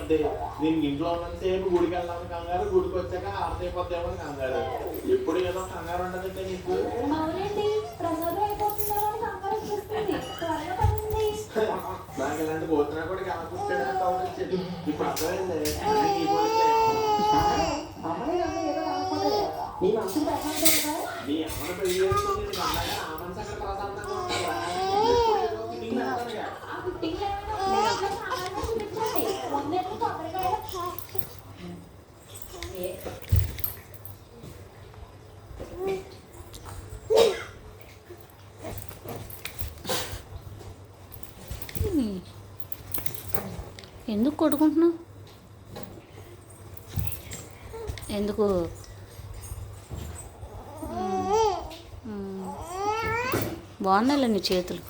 అయిపోద్ది. దీనికి ఇంట్లో ఉన్నంతసేపు గుడికి వెళ్ళాలని కంగారు, గుడికి వచ్చాక ఆరతి అయిపోద్దేమో అని కంగారు. ఎప్పుడు ఏదో కంగారు ఉంటుందంటే నీకు. నాకు ఇలాంటి పోతున్నా కూడా ఎలా పుట్టాడు వచ్చేది. ఇప్పుడు అర్థమైంది. నీ అమ్మను పెళ్లి చేసుకుని అన్నగా ఆ మనసు అక్కడ ప్రశాంతంగా ఉంటారా? ఎందుకు కొట్టుకుంటున్నావు? ఎందుకు? బాగున్నాయిలే నీ చేతులు.